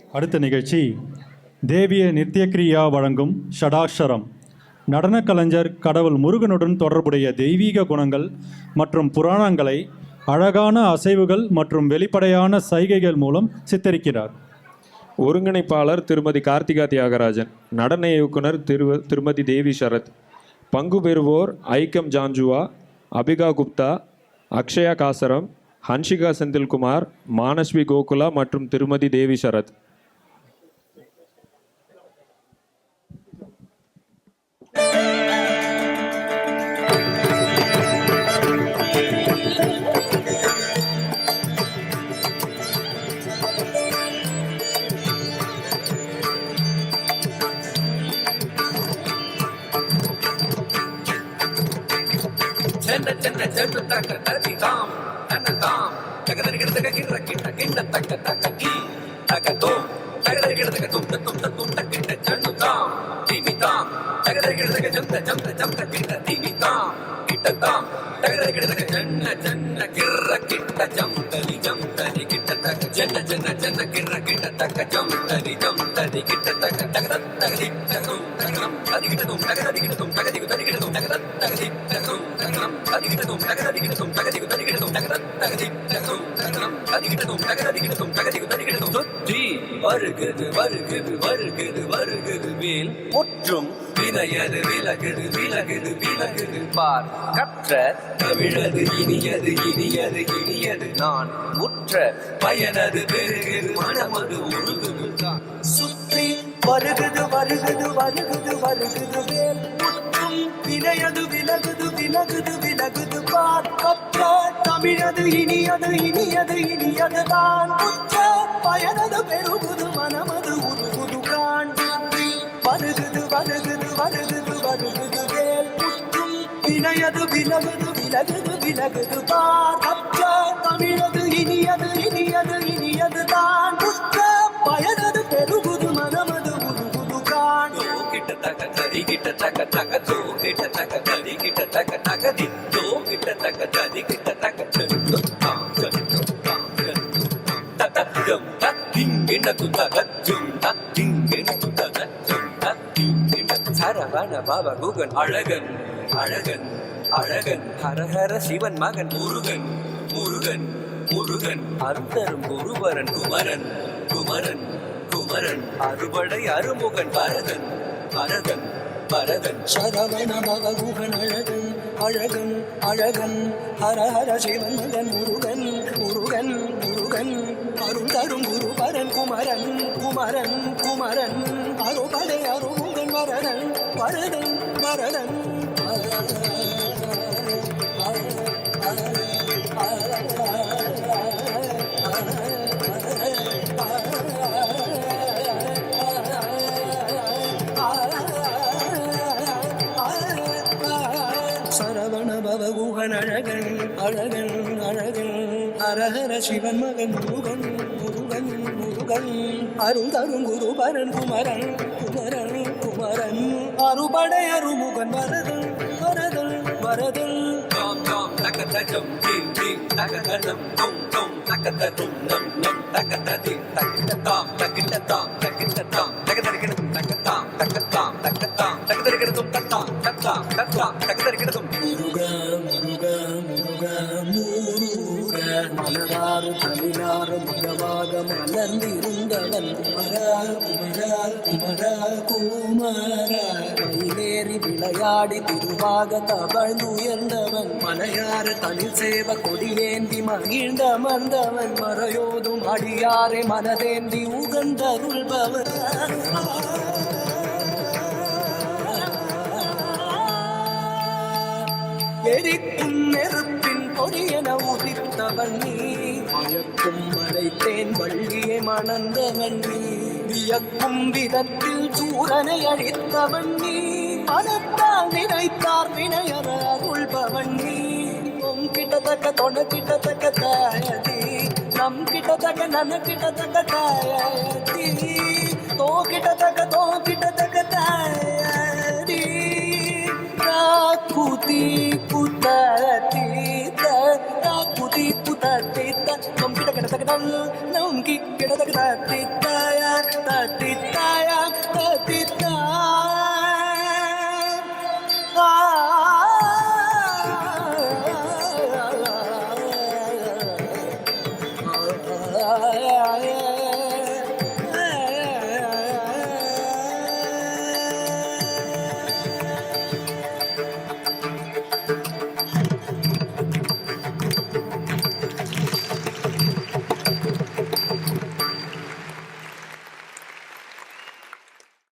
அடுத்த நிகழ்ச்சி தேவிய நித்யக்ரியா வழங்கும் ஷடாக்ஷரம். நடன கலைஞர் கடவுள் முருகனுடன் தொடர்புடைய தெய்வீக குணங்கள் மற்றும் புராணங்களை அழகான அசைவுகள் மற்றும் வெளிப்படையான சைகைகள் மூலம் சித்தரிக்கிறார். ஒருங்கிணைப்பாளர் திருமதி கார்த்திகா தியாகராஜன், நடன இயக்குனர் திருமதி தேவி சரத், பங்கு பெறுவோர் ஐக்கம் ஜான்ஜுவா, அபிகா குப்தா, அக்ஷயா காசரம், ஹன்ஷிகா செந்தில்குமார், மானஸ்வி கோகுலா மற்றும் திருமதி தேவி சரத். முற்றும் வினையது விலகுது விலகுது விலகுது பார் கற்ற தமிழது இனியது இனியது இனியது நான் முற்ற பயனது பெருகுது மனமது உருகுது தான் சுற்றி வருகுது வருகுது வருகுது வருகுது வேல் முற்றும் வினையது விலகுது விலகுது விலகுது பார் கற்ற தமிழது இனியது இனியது இனியது தான் முற்ற பயனது பெருகுது மனமது உருகுது காண் வருகுது வருகுது வருகுது வருகுது வேல் முற்றும் வினையது விலகுது விலகுது விலகுது பார் கற்ற தமிழது இனியது இனியது இனியது தான் முற்ற பயனது பெருகுது மனமது உருகுது காண் கிட்ட தக்க தடி கிட்ட தக்க தக்க தோ கிட்ட தக்க தடி கிட்ட தக்க தக்க தி தோ கிட்ட தக்க தடி கிட்ட தக்க தடி தத்தம் தத்திங்கின துதகத்தும் தத்திங்கின துதகத்தும் தத்திங்கின சரவண பவ குகன் அழகன் அழகன் அழகன் ஹரஹர சிவன் மகன் முருகன் முருகன் முருகன் அருந்தரும் குருவரன் குமரன் குமரன் குமரன் அறுபடை அருமுகன் பரதன் பரதன் பரதன் சரவண பவ குகன் அழகன் அழகன் அழகன் ஹரஹர சிவன் மகன் முருகன் முருகன் முருகன் அருந்தரும் குருபரன் குமரன் குமரன் குமரன் அறுபடை அருமுகன் வரதன் வரதன் வரதன் சரவண பவகுகன் அழகன் அழகன் அழகன் ஹரஹர சிவன் மகன் முருகன் முருகன் முருகன் அருந்தரும் குருபரன் குமரன் குமரன் குமரன் அறுபடை அருமுகன் வரதன் வரதன் வரதன் தகதம் தீம் தீம் தகதம் தும் தும் தகதம் நம் நம் தகததி தகதம் தகதம் தகதம் தகதரிகடும் தகதம் தகதம் தகதம் தகதரிகடும் தகதம் தகதம் தகதம் தகதரிகடும் முருகா முருகா முருகா முருகா மலராறு கலினாறு மகவாக மலர்ந்திருந்தவன் குமரா குமரா குமரா குமரா மயிலேறி விளையாடி திருவாக தவழ்ந்துயர்ந்தவன் மலையாறு தனில் சேவ கொடியேந்தி மகிழ்ந்த மந்தவன் மறையோதும் அடியாரை மனதேந்தி உகந்தருள்பவன் எரிக்கும் நெருப்பின் பொடியன உதிர்த்தவன் நீ மயக்கும் மலைத்தேன் வள்ளியை மணந்தவன் நீ வியக்கும் விதத்தில் சூரனை அழித்தவன் நீ மனத்தால் நினைத்தார் வினையற அருள்பவன் நீ கிட்டத்தக்க தொட கிட்டத்தக்க தாயதி நம் கிட்டத்தக்க நன கிட்டத்தக்க தாயதி தோ கிட்டத்தக்க தாயதி ராக்குதி புத்தீத ராக்குதி புத்தீத நம் கிட்டத்தக்க நம் கிட்டத்தக்க தாயா தத்தி தாயா தத்தி